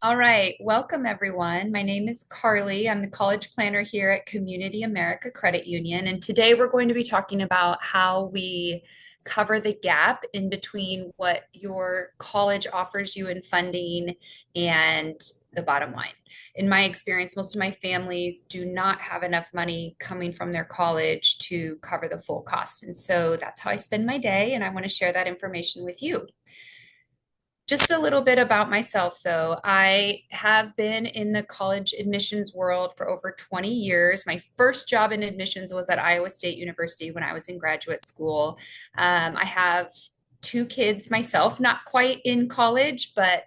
All right, welcome everyone. My name is Carly. I'm the college planner here at Community America Credit Union, and today we're going to be talking about how we cover the gap in between what your college offers you in funding and the bottom line. In my experience, most of my families do not have enough money coming from their college to cover the full cost. And so that's how I spend my day, and I want to share that information with you. Just a little bit about myself, though. I have been in the college admissions world for over 20 years. My first job in admissions was at Iowa State University when I was in graduate school. I have two kids myself, not quite in college, but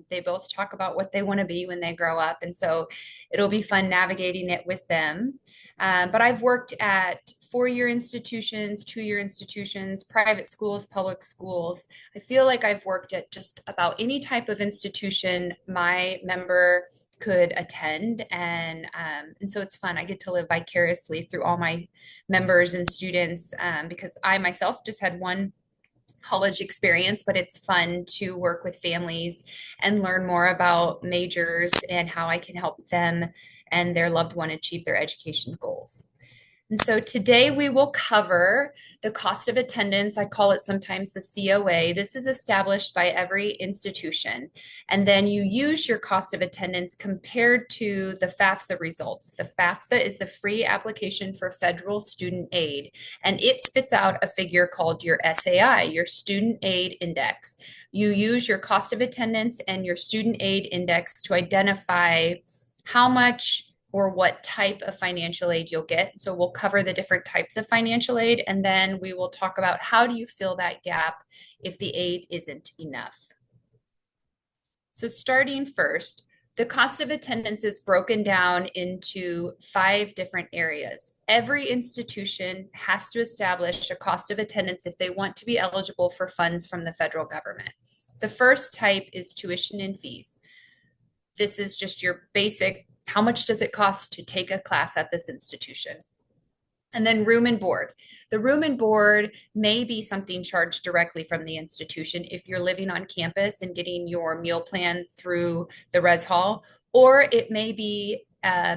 they both talk about what they want to be when they grow up. And so it'll be fun navigating it with them. But I've worked at four-year institutions, two-year institutions, private schools, public schools. I feel like I've worked at just about any type of institution my member could attend, and so it's fun. I get to live vicariously through all my members and students because I myself just had one college experience, but it's fun to work with families and learn more about majors and how I can help them and their loved one achieve their education goals. And so today we will cover the cost of attendance. I call it sometimes the COA. This is established by every institution. And then you use your cost of attendance compared to the FAFSA results. The FAFSA is the free application for federal student aid, and it spits out a figure called your SAI, your student aid index. You use your cost of attendance and your student aid index to identify how much or what type of financial aid you'll get. So we'll cover the different types of financial aid, and then we will talk about how do you fill that gap if the aid isn't enough. So starting first, the cost of attendance is broken down into 5 different areas. Every institution has to establish a cost of attendance if they want to be eligible for funds from the federal government. The first type is tuition and fees. This is just your basic, how much does it cost to take a class at this institution? And then room and board. The room and board may be something charged directly from the institution if you're living on campus and getting your meal plan through the res hall, or it may be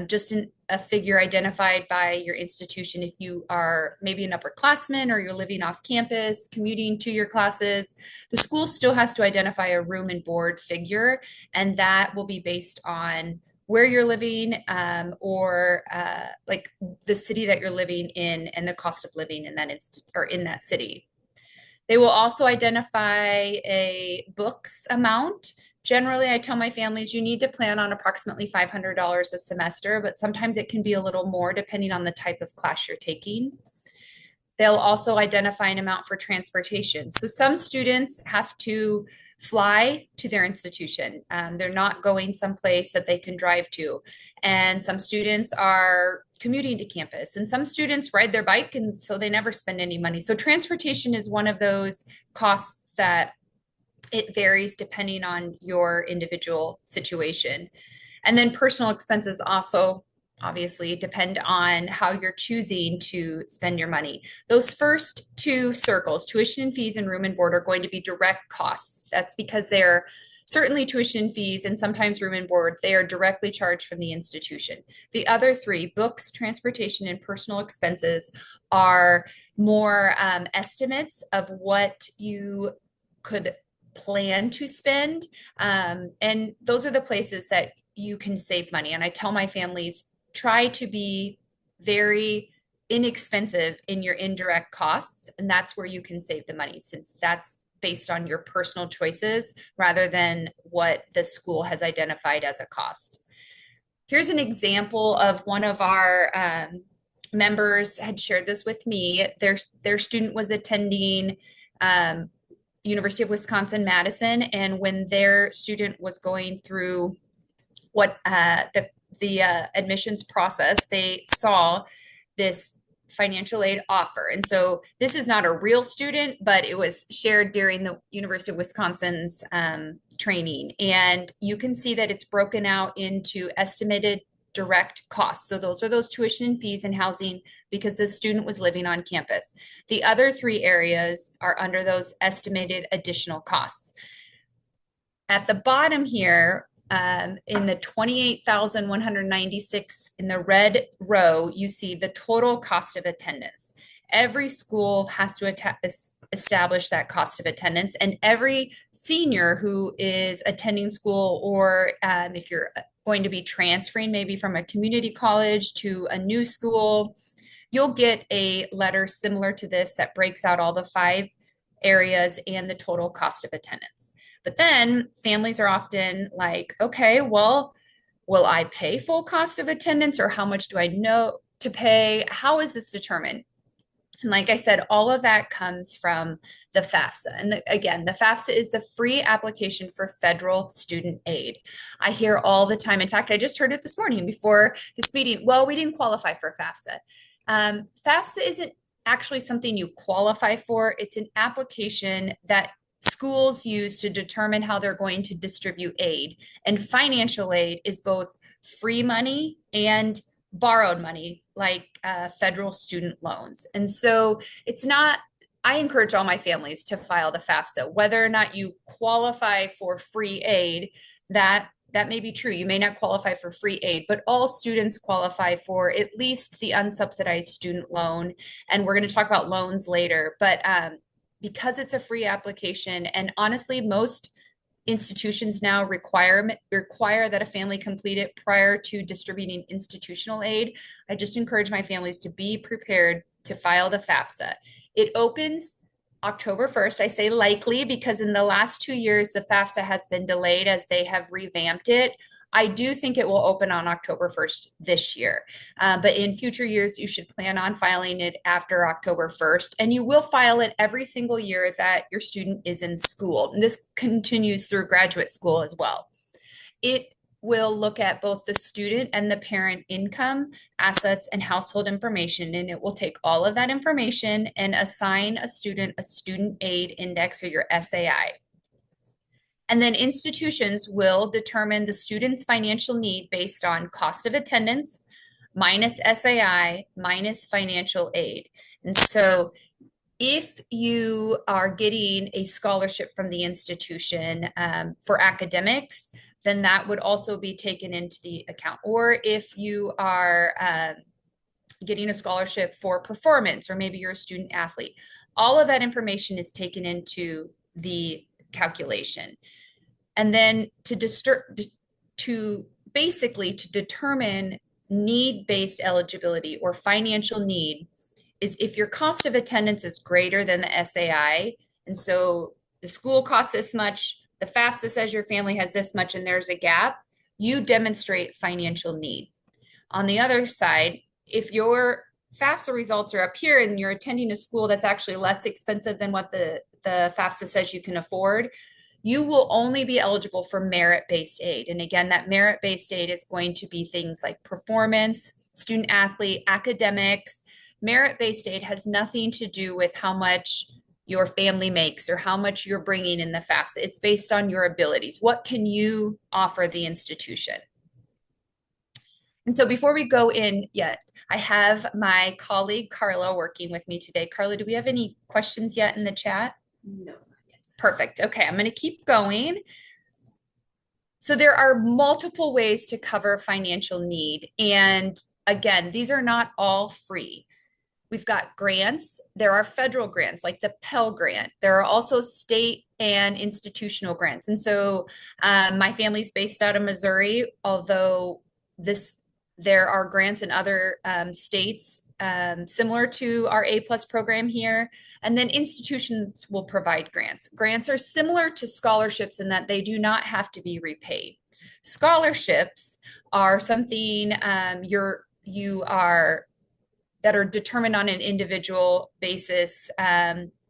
just a figure identified by your institution if you are maybe an upperclassman or you're living off campus, commuting to your classes. The school still has to identify a room and board figure, and that will be based on where you're living or like the city that you're living in and the cost of living in that or in that city. They will also identify a books amount. Generally, I tell my families you need to plan on approximately $500 a semester, but sometimes it can be a little more depending on the type of class you're taking. They'll also identify an amount for transportation. So some students have to fly to their institution. They're not going someplace that they can drive to. And some students are commuting to campus, and some students ride their bike, and so they never spend any money. So transportation is one of those costs that it varies depending on your individual situation. And then personal expenses also obviously depend on how you're choosing to spend your money. Those first 2 circles, tuition and fees and room and board, are going to be direct costs. That's because they're certainly tuition fees and sometimes room and board, they are directly charged from the institution. The other 3, books, transportation, and personal expenses, are more estimates of what you could plan to spend. And those are the places that you can save money. And I tell my families, try to be very inexpensive in your indirect costs, and that's where you can save the money, since that's based on your personal choices rather than what the school has identified as a cost. Here's an example of one of our members had shared this with me. Their student was attending University of Wisconsin-Madison, and when their student was going through what the admissions process, they saw this financial aid offer. And so this is not a real student, but it was shared during the University of Wisconsin's training. And you can see that it's broken out into estimated direct costs. So those are those tuition and fees and housing because the student was living on campus. The other 3 areas are under those estimated additional costs. At the bottom here, In the 28,196 in the red row, you see the total cost of attendance. Every school has to establish that cost of attendance, and every senior who is attending school, or if you're going to be transferring maybe from a community college to a new school, you'll get a letter similar to this that breaks out all the 5 areas and the total cost of attendance. But then families are often like, okay, well, will I pay full cost of attendance, or how much do I know to pay? How is this determined? And like I said, all of that comes from the FAFSA. And again, the FAFSA is the free application for federal student aid. I hear all the time. In fact, I just heard it this morning before this meeting. Well, we didn't qualify for FAFSA. FAFSA isn't actually something you qualify for. It's an application that schools use to determine how they're going to distribute aid. And financial aid is both free money and borrowed money, like federal student loans. And so it's not, I encourage all my families to file the FAFSA, whether or not you qualify for free aid. That may be true. You may not qualify for free aid, but all students qualify for at least the unsubsidized student loan. And we're going to talk about loans later. But because it's a free application, and honestly, most institutions now require that a family complete it prior to distributing institutional aid, I just encourage my families to be prepared to file the FAFSA. It opens October 1st. I say likely because in the last 2 years, the FAFSA has been delayed as they have revamped it. I do think it will open on October 1st this year. But in future years, you should plan on filing it after October 1st. And you will file it every single year that your student is in school. And this continues through graduate school as well. It will look at both the student and the parent income, assets, and household information. And it will take all of that information and assign a student a student aid index, or your SAI. And then institutions will determine the student's financial need based on cost of attendance minus SAI minus financial aid. And so if you are getting a scholarship from the institution for academics, then that would also be taken into the account. Or if you are getting a scholarship for performance, or maybe you're a student athlete, all of that information is taken into the calculation. And then to determine need-based eligibility or financial need is if your cost of attendance is greater than the SAI. And so the school costs this much, the FAFSA says your family has this much, and there's a gap, you demonstrate financial need. On the other side, if your FAFSA results are up here and you're attending a school that's actually less expensive than what the FAFSA says you can afford, you will only be eligible for merit-based aid. And again, that merit-based aid is going to be things like performance, student athlete, academics. Merit-based aid has nothing to do with how much your family makes or how much you're bringing in the FAFSA. It's based on your abilities. What can you offer the institution? And so before we go in yet, I have my colleague Carla working with me today. Carla, do we have any questions yet in the chat? No. Perfect. Okay, I'm going to keep going. So there are multiple ways to cover financial need. And again, these are not all free. We've got grants. There are federal grants like the Pell Grant. There are also state and institutional grants. And so my family's based out of Missouri, although there are grants in other states similar to our A+ program here. And then institutions will provide grants. Grants are similar to scholarships in that they do not have to be repaid. Scholarships are something that are determined on an individual basis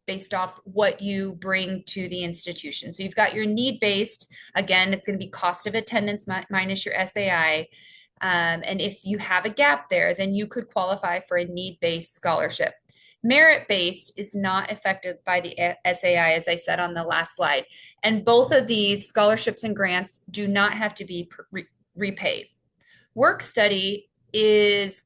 based off what you bring to the institution. So you've got your need-based, again, it's going to be cost of attendance minus your SAI. And if you have a gap there, then you could qualify for a need-based scholarship. Merit-based is not affected by the SAI, as I said on the last slide. And both of these scholarships and grants do not have to be repaid. Work study is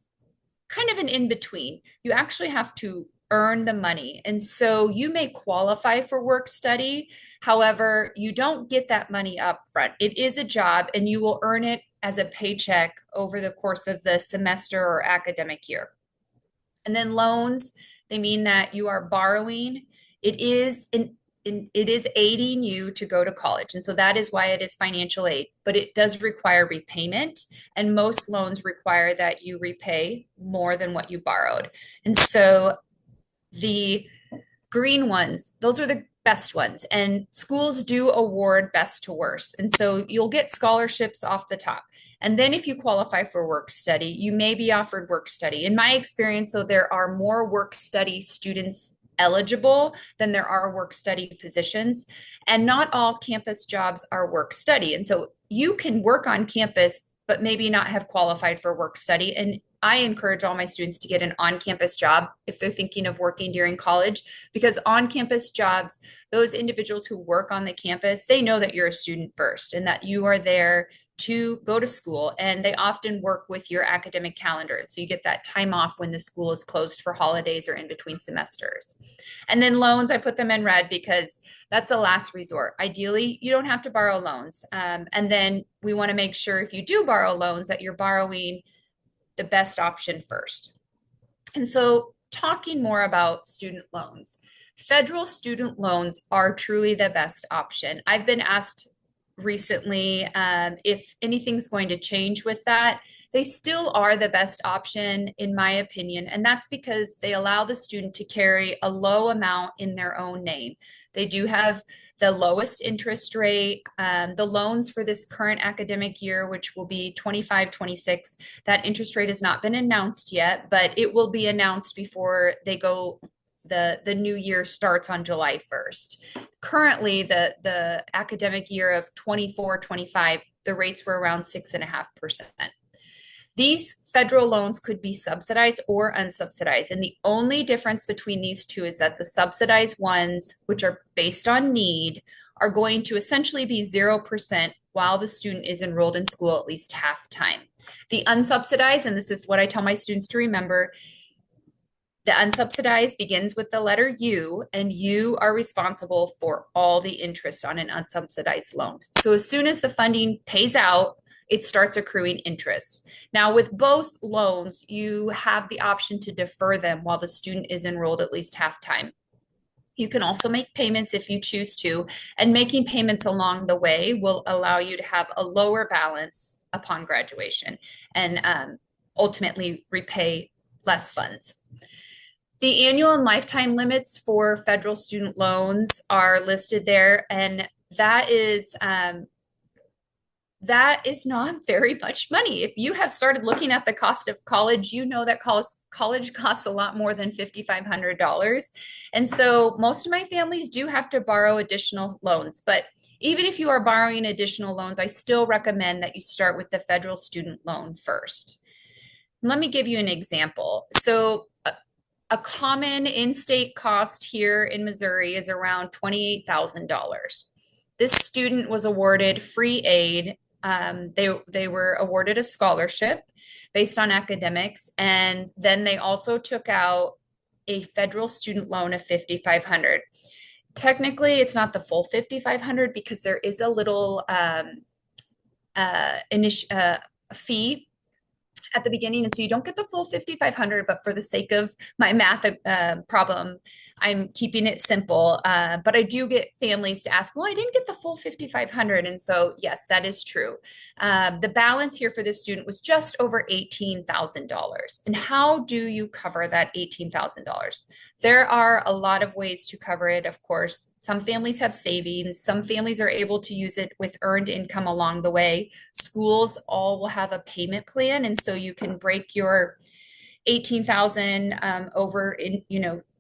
kind of an in-between. You actually have to earn the money. And so you may qualify for work study. However, you don't get that money up front. It is a job and you will earn it as a paycheck over the course of the semester or academic year. And then loans, they mean that you are borrowing. It is it is aiding you to go to college. And so that is why it is financial aid, but it does require repayment. And most loans require that you repay more than what you borrowed. And so the green ones, those are the best ones. And schools do award best to worst. And so you'll get scholarships off the top. And then if you qualify for work study, you may be offered work study. In my experience, so there are more work study students eligible than there are work study positions. And not all campus jobs are work study. And so you can work on campus, but maybe not have qualified for work study. And I encourage all my students to get an on-campus job if they're thinking of working during college, because on-campus jobs, those individuals who work on the campus, they know that you're a student first and that you are there to go to school, and they often work with your academic calendar. And so you get that time off when the school is closed for holidays or in between semesters. And then loans, I put them in red because that's a last resort. Ideally, you don't have to borrow loans. And then we want to make sure if you do borrow loans that you're borrowing the best option first. And so talking more about student loans, federal student loans are truly the best option. I've been asked recently if anything's going to change with that. They still are the best option, in my opinion, and that's because they allow the student to carry a low amount in their own name. They do have the lowest interest rate. The loans for this current academic year, which will be 25-26, that interest rate has not been announced yet, but it will be announced before they go the new year starts on July 1st. Currently, the academic year of 24-25, the rates were around 6.5%. These federal loans could be subsidized or unsubsidized. And the only difference between these two is that the subsidized ones, which are based on need, are going to essentially be 0% while the student is enrolled in school at least half time. The unsubsidized, and this is what I tell my students to remember, the unsubsidized begins with the letter U, and you are responsible for all the interest on an unsubsidized loan. So as soon as the funding pays out, it starts accruing interest. Now, with both loans, you have the option to defer them while the student is enrolled at least half time. You can also make payments if you choose to, and making payments along the way will allow you to have a lower balance upon graduation and ultimately repay less funds. The annual and lifetime limits for federal student loans are listed there, and that is not very much money. If you have started looking at the cost of college, you know that college costs a lot more than $5,500. And so most of my families do have to borrow additional loans. But even if you are borrowing additional loans, I still recommend that you start with the federal student loan first. Let me give you an example. So a common in-state cost here in Missouri is around $28,000. This student was awarded free aid. They were awarded a scholarship based on academics, and then they also took out a federal student loan of $5,500. Technically, it's not the full $5,500 because there is a little fee at the beginning, and so you don't get the full $5,500, but for the sake of my math problem, I'm keeping it simple. But I do get families to ask, well, I didn't get the full $5,500. And so yes, that is true. The balance here for this student was just over $18,000. And how do you cover that $18,000? There are a lot of ways to cover it. Of course, some families have savings. Some families are able to use it with earned income along the way. Schools all will have a payment plan. And so you can break your 18,000 over in,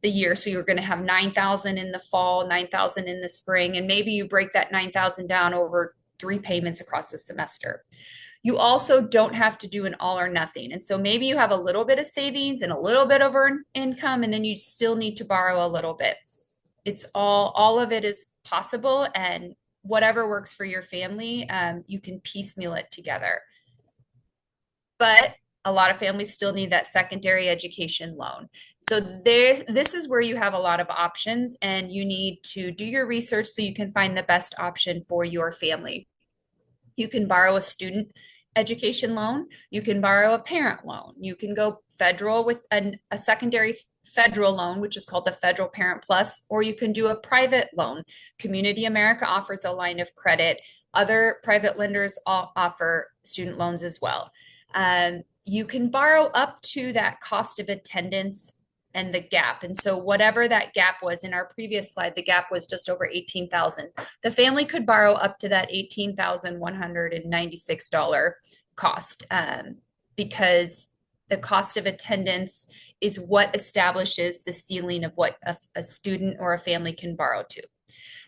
the year. So you're going to have 9,000 in the fall, 9,000 in the spring, and maybe you break that 9,000 down over 3 payments across the semester. You also don't have to do an all or nothing. And so maybe you have a little bit of savings and a little bit of earned income, and then you still need to borrow a little bit. It's all of it is possible, and whatever works for your family, you can piecemeal it together. But a lot of families still need that secondary education loan. So this is where you have a lot of options, and you need to do your research so you can find the best option for your family. You can borrow a student education loan. You can borrow a parent loan. You can go federal with a secondary federal loan, which is called the Federal Parent Plus, or you can do a private loan. Community America offers a line of credit. Other private lenders offer student loans as well. You can borrow up to that cost of attendance and the gap. And so whatever that gap was in our previous slide, the gap was just over 18,000. The family could borrow up to that $18,196 cost because the cost of attendance is what establishes the ceiling of what a student or a family can borrow to.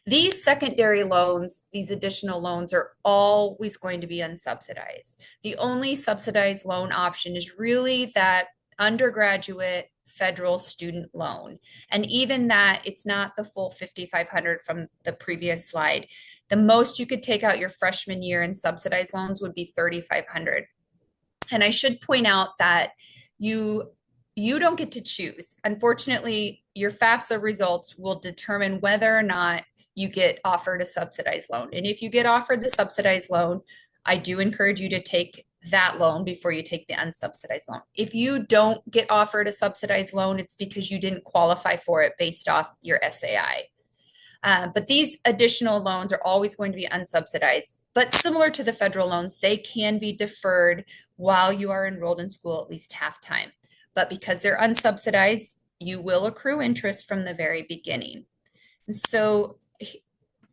These secondary loans, these additional loans are always going to be unsubsidized. The only subsidized loan option is really that undergraduate federal student loan. And even that, it's not the full 5,500 from the previous slide. The most you could take out your freshman year in subsidized loans would be 3,500. And I should point out that you don't get to choose. Unfortunately, your FAFSA results will determine whether or not you get offered a subsidized loan. And if you get offered the subsidized loan, I do encourage you to take that loan before you take the unsubsidized loan. If you don't get offered a subsidized loan, it's because you didn't qualify for it based off your SAI. But these additional loans are always going to be unsubsidized. But similar to the federal loans, they can be deferred while you are enrolled in school at least half time. But because they're unsubsidized, you will accrue interest from the very beginning. And so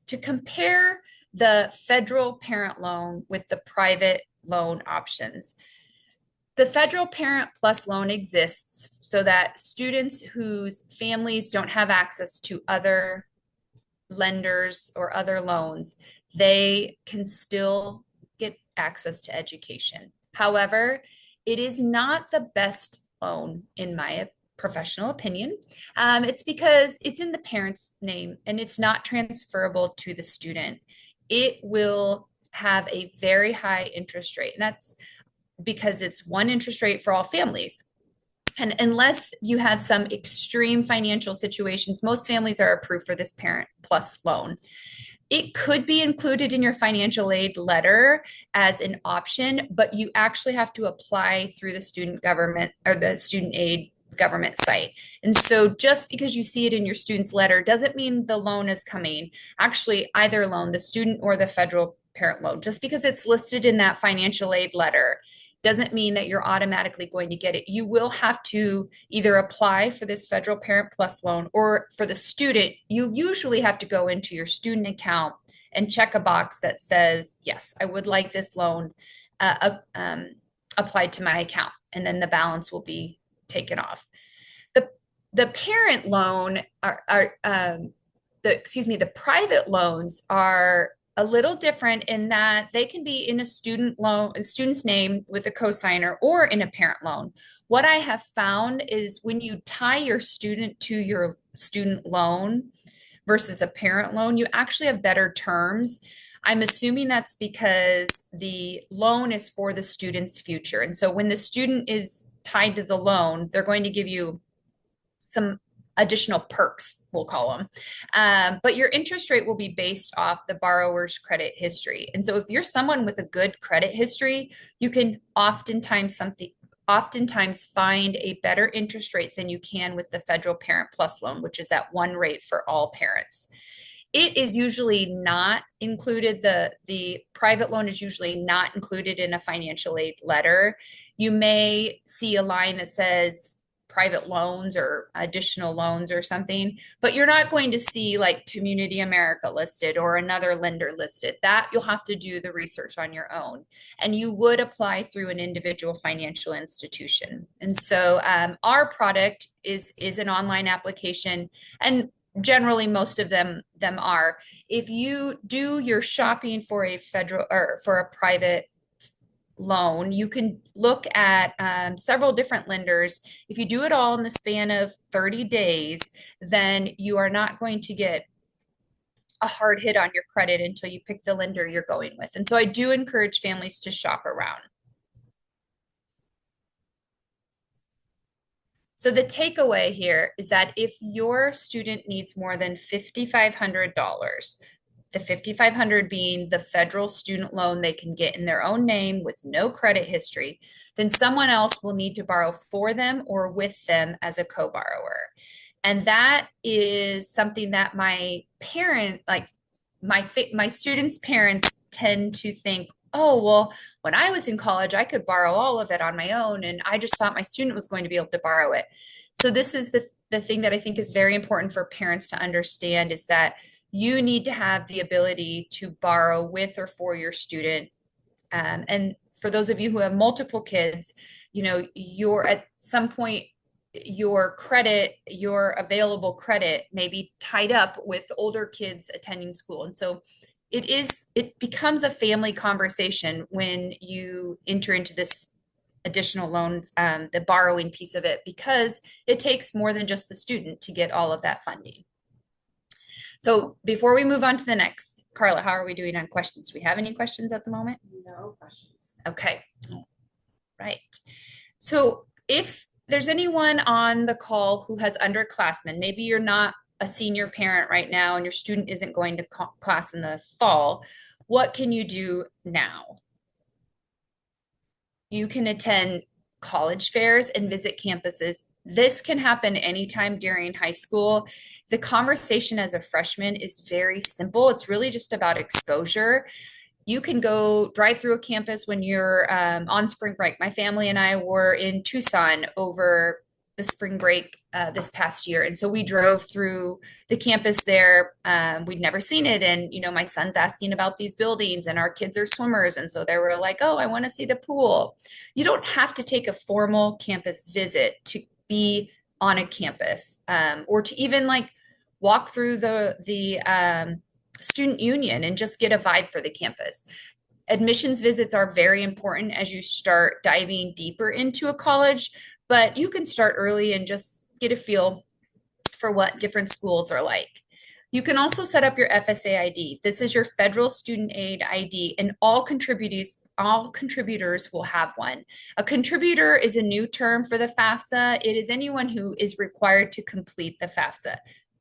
to compare the federal parent loan with the private loan options, the Federal Parent Plus loan exists so that students whose families don't have access to other lenders or other loans, they can still get access to education. However, it is not the best loan in my professional opinion. It's because it's in the parent's name and it's not transferable to the student. It will have a very high interest rate, and that's because it's one interest rate for all families. And unless you have some extreme financial situations, most families are approved for this Parent Plus loan. It could be included in your financial aid letter as an option, but you actually have to apply through the student government or the student aid government site. And so just because you see it in your student's letter doesn't mean the loan is coming. Actually, either loan, the student or the federal parent loan, just because it's listed in that financial aid letter doesn't mean that you're automatically going to get it. You will have to either apply for this Federal Parent Plus loan, or for the student, you usually have to go into your student account and check a box that says, yes, I would like this loan applied to my account, and then the balance will be taken off. The parent loan the private loans are a little different in that they can be in a student's name with a cosigner, or in a parent loan. What I have found is when you tie your student to your student loan versus a parent loan, you actually have better terms. I'm assuming that's because the loan is for the student's future. And so when the student is tied to the loan, they're going to give you some additional perks, we'll call them. But your interest rate will be based off the borrower's credit history. And so if you're someone with a good credit history, you can oftentimes find a better interest rate than you can with the Federal Parent Plus loan, which is that one rate for all parents. It is usually not included. The private loan is usually not included in a financial aid letter. You may see a line that says private loans or additional loans or something, but you're not going to see like Community America listed or another lender listed. That you'll have to do the research on your own, and you would apply through an individual financial institution. And so our product is an online application, and generally most of them are. If you do your shopping for a federal or for a private loan, you can look at several different lenders. If you do it all in the span of 30 days, then you are not going to get a hard hit on your credit until you pick the lender you're going with. And so I do encourage families to shop around. So the takeaway here is that if your student needs more than $5,500, the 5,500 being the federal student loan they can get in their own name with no credit history, then someone else will need to borrow for them or with them as a co-borrower. And that is something that my parent, like my students' parents tend to think, oh, well, when I was in college, I could borrow all of it on my own, and I just thought my student was going to be able to borrow it. So this is the thing that I think is very important for parents to understand is that you need to have the ability to borrow with or for your student. And for those of you who have multiple kids, you're at some point your available credit may be tied up with older kids attending school. And so it becomes a family conversation when you enter into this additional loans, the borrowing piece of it, because it takes more than just the student to get all of that funding. So before we move on to the next, Carla, how are we doing on questions? Do we have any questions at the moment? No questions. Okay. Right. So if there's anyone on the call who has underclassmen, maybe you're not a senior parent right now and your student isn't going to class in the fall, what can you do now? You can attend college fairs and visit campuses. This can happen anytime during high school. The conversation as a freshman is very simple. It's really just about exposure. You can go drive through a campus when you're on spring break. My family and I were in Tucson over the spring break this past year. And so we drove through the campus there. We'd never seen it. And, my son's asking about these buildings and our kids are swimmers. And so they were like, oh, I want to see the pool. You don't have to take a formal campus visit to be on a campus or to even like walk through the student union and just get a vibe for the campus. Admissions visits are very important as you start diving deeper into a college, but you can start early and just get a feel for what different schools are like. You can also set up your FSA ID. This is your federal student aid ID, and all contributors will have one. A contributor is a new term for the FAFSA. It is anyone who is required to complete the FAFSA.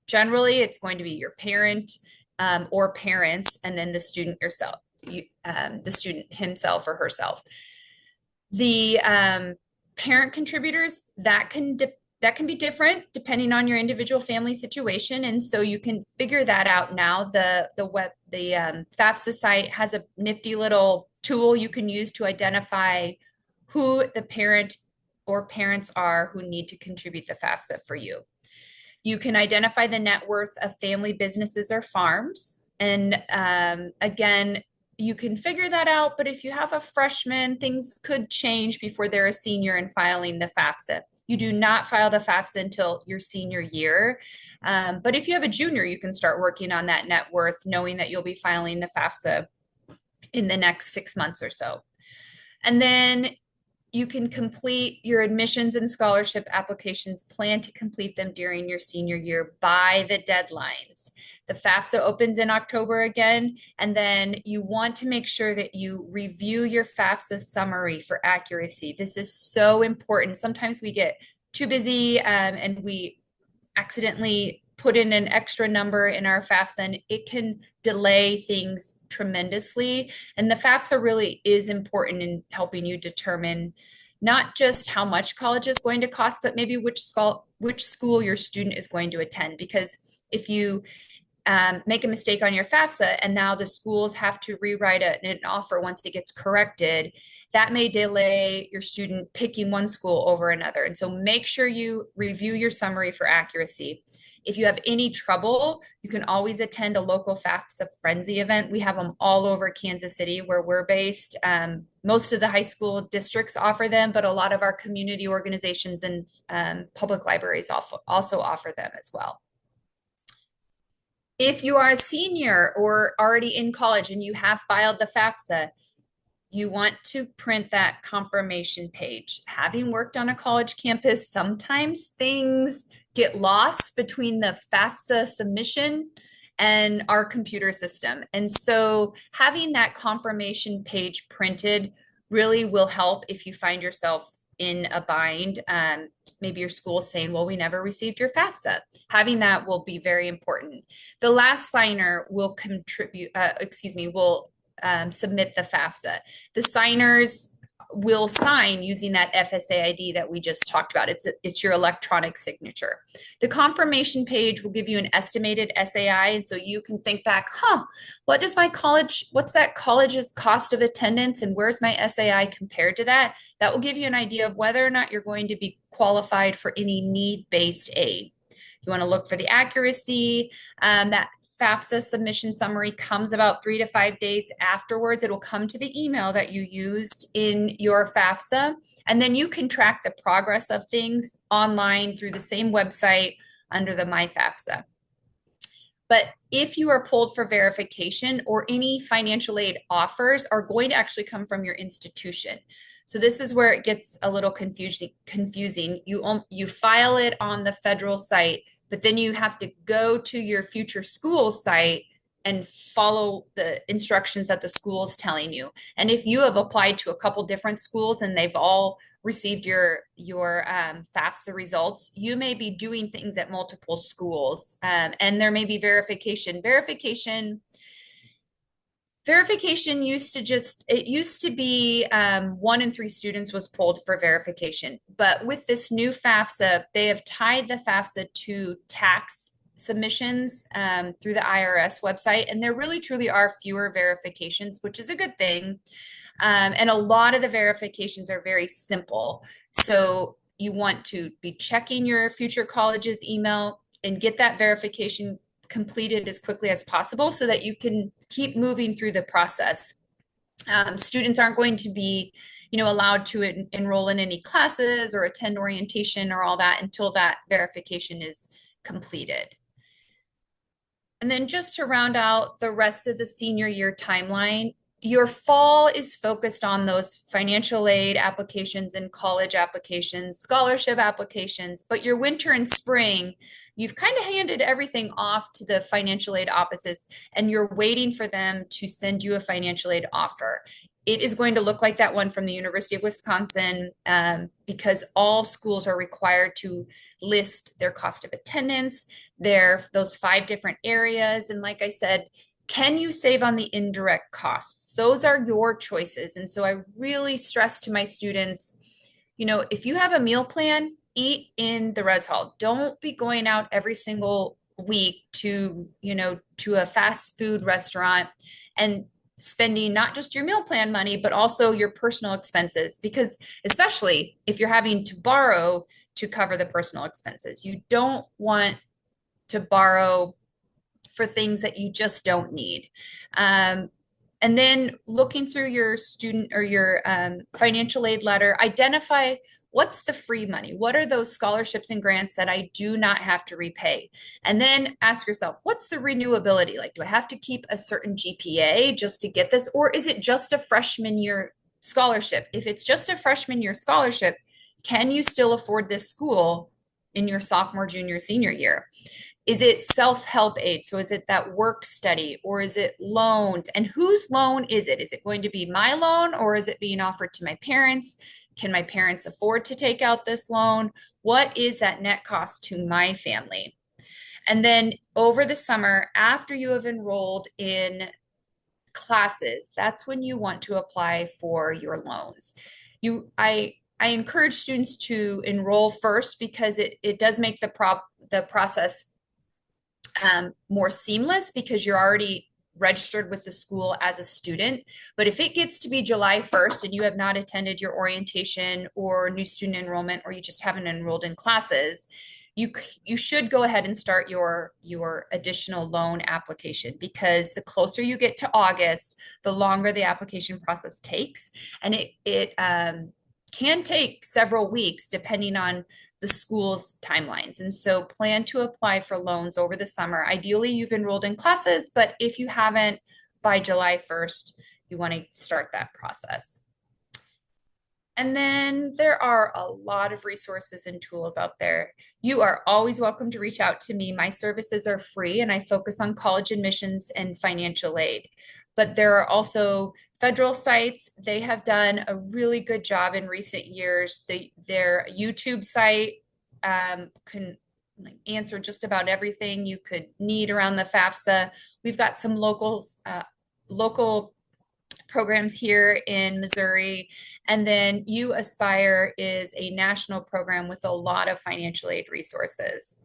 Generally, it's going to be your parent or parents, and then the student yourself, the student himself or herself. The parent contributors, that can be different depending on your individual family situation, and so you can figure that out now. The FAFSA site has a nifty little tool you can use to identify who the parent or parents are who need to contribute the FAFSA for you. You can identify the net worth of family businesses or farms. And again, you can figure that out. But if you have a freshman, things could change before they're a senior and filing the FAFSA. You do not file the FAFSA until your senior year. But if you have a junior, you can start working on that net worth, knowing that you'll be filing the FAFSA in the next 6 months or so. And then you can complete your admissions and scholarship applications. Plan to complete them during your senior year by the deadlines. The FAFSA opens in October again, and then you want to make sure that you review your FAFSA summary for accuracy. This is so important. Sometimes we get too busy and we accidentally put in an extra number in our FAFSA, and it can delay things tremendously. And the FAFSA really is important in helping you determine not just how much college is going to cost, but maybe which school your student is going to attend. Because if you make a mistake on your FAFSA and now the schools have to rewrite an offer once it gets corrected, that may delay your student picking one school over another. And so make sure you review your summary for accuracy. If you have any trouble, you can always attend a local FAFSA Frenzy event. We have them all over Kansas City where we're based. Most of the high school districts offer them, but a lot of our community organizations and public libraries also offer them as well. If you are a senior or already in college and you have filed the FAFSA, you want to print that confirmation page. Having worked on a college campus, sometimes things get lost between the FAFSA submission and our computer system. And so having that confirmation page printed really will help if you find yourself in a bind. Maybe your school is saying, well, we never received your FAFSA. Having that will be very important. The last signer will will submit the FAFSA. The signers will sign using that FSA ID that we just talked about. It's your electronic signature. The confirmation page will give you an estimated SAI, and so you can think back, what's that college's cost of attendance, and where's my SAI compared to that? That will give you an idea of whether or not you're going to be qualified for any need-based aid. You want to look for the accuracy. That FAFSA submission summary comes about 3 to 5 days afterwards. It'll come to the email that you used in your FAFSA, and then you can track the progress of things online through the same website under the My FAFSA. But if you are pulled for verification, or any financial aid offers are going to actually come from your institution. So this is where it gets a little confusing. You file it on the federal site, but then you have to go to your future school site and follow the instructions that the school is telling you. And if you have applied to a couple different schools and they've all received your FAFSA results, you may be doing things at multiple schools, and there may be verification. Verification used to be 1 in 3 students was pulled for verification. But with this new FAFSA, they have tied the FAFSA to tax submissions through the IRS website. And there really truly are fewer verifications, which is a good thing. And a lot of the verifications are very simple. So you want to be checking your future college's email and get that verification completed as quickly as possible so that you can keep moving through the process. Students aren't going to be, allowed to enroll in any classes or attend orientation or all that until that verification is completed. And then just to round out the rest of the senior year timeline, your fall is focused on those financial aid applications and college applications, scholarship applications, but your winter and spring, you've kind of handed everything off to the financial aid offices and you're waiting for them to send you a financial aid offer. It is going to look like that one from the University of Wisconsin, because all schools are required to list their cost of attendance, those 5 different areas. And like I said, can you save on the indirect costs? Those are your choices. And so I really stress to my students, if you have a meal plan, eat in the res hall. Don't be going out every single week to a fast food restaurant and spending not just your meal plan money, but also your personal expenses, because especially if you're having to borrow to cover the personal expenses, you don't want to borrow for things that you just don't need. And then looking through your student or your financial aid letter, identify what's the free money? What are those scholarships and grants that I do not have to repay? And then ask yourself, what's the renewability? Like, do I have to keep a certain GPA just to get this? Or is it just a freshman year scholarship? If it's just a freshman year scholarship, can you still afford this school in your sophomore, junior, senior year? Is it self-help aid? So is it that work study, or is it loans? And whose loan is it? Is it going to be my loan, or is it being offered to my parents? Can my parents afford to take out this loan? What is that net cost to my family? And then over the summer, after you have enrolled in classes, that's when you want to apply for your loans. I encourage students to enroll first because it does make the process more seamless, because you're already registered with the school as a student. But if it gets to be July 1st and you have not attended your orientation or new student enrollment, or you just haven't enrolled in classes, you should go ahead and start your additional loan application, because the closer you get to August, the longer the application process takes. And it can take several weeks depending on the school's timelines. And so plan to apply for loans over the summer. Ideally, you've enrolled in classes, but if you haven't, by July 1st, you want to start that process. And then there are a lot of resources and tools out there. You are always welcome to reach out to me. My services are free and I focus on college admissions and financial aid. but there are also federal sites. They have done a really good job in recent years. Their YouTube site can like answer just about everything you could need around the FAFSA. We've got some local programs here in Missouri. And then You Aspire is a national program with a lot of financial aid resources.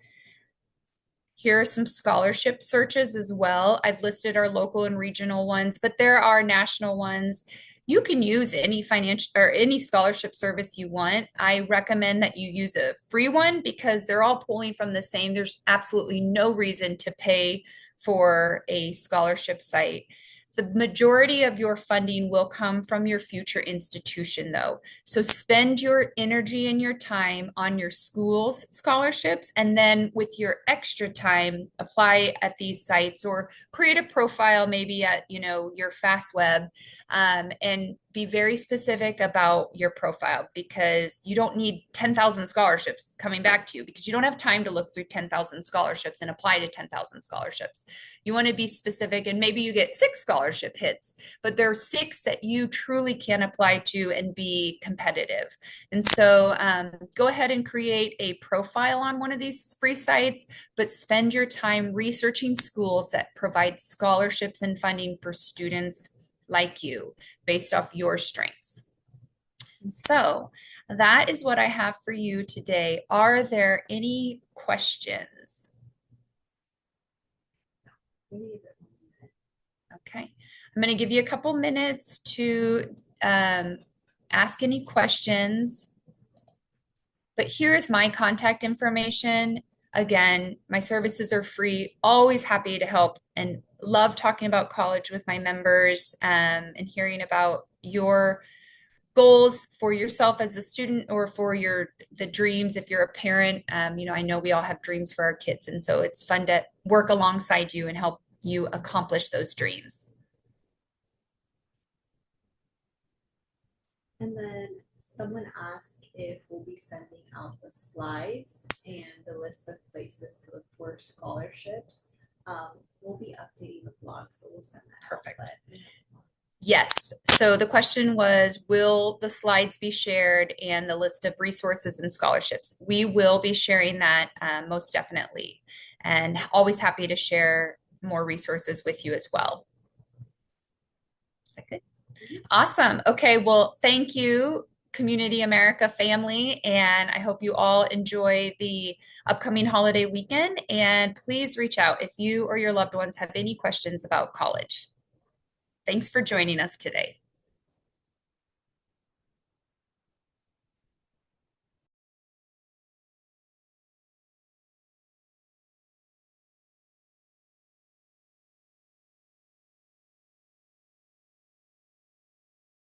Here are some scholarship searches as well. I've listed our local and regional ones, but there are national ones. You can use any financial or any scholarship service you want. I recommend that you use a free one because they're all pulling from the same. There's absolutely no reason to pay for a scholarship site. The majority of your funding will come from your future institution, though. So spend your energy and your time on your school's scholarships, and then with your extra time, apply at these sites or create a profile maybe at your FastWeb, and be very specific about your profile because you don't need 10,000 scholarships coming back to you because you don't have time to look through 10,000 scholarships and apply to 10,000 scholarships. You want to be specific, and maybe you get 6 scholarship hits, but there are 6 that you truly can apply to and be competitive. And so go ahead and create a profile on one of these free sites, but spend your time researching schools that provide scholarships and funding for students like you based off your strengths. And so that is what I have for you today. Are there any questions? Okay, I'm going to give you a couple minutes to ask any questions. But here's my contact information. Again, my services are free, always happy to help, and love talking about college with my members, and hearing about your goals for yourself as a student or for the dreams if you're a parent. I know we all have dreams for our kids, and so it's fun to work alongside you and help you accomplish those dreams. And then someone asked if we'll be sending out the slides and the list of places to look for scholarships. We'll be updating the blog, so we'll send that. Perfect. Out, but Yes. So the question was, will the slides be shared and the list of resources and scholarships? We will be sharing that most definitely, and always happy to share more resources with you as well. Is that good? Awesome. Okay. Well, thank you, Community America family, and I hope you all enjoy the upcoming holiday weekend. And please reach out if you or your loved ones have any questions about college. Thanks for joining us today.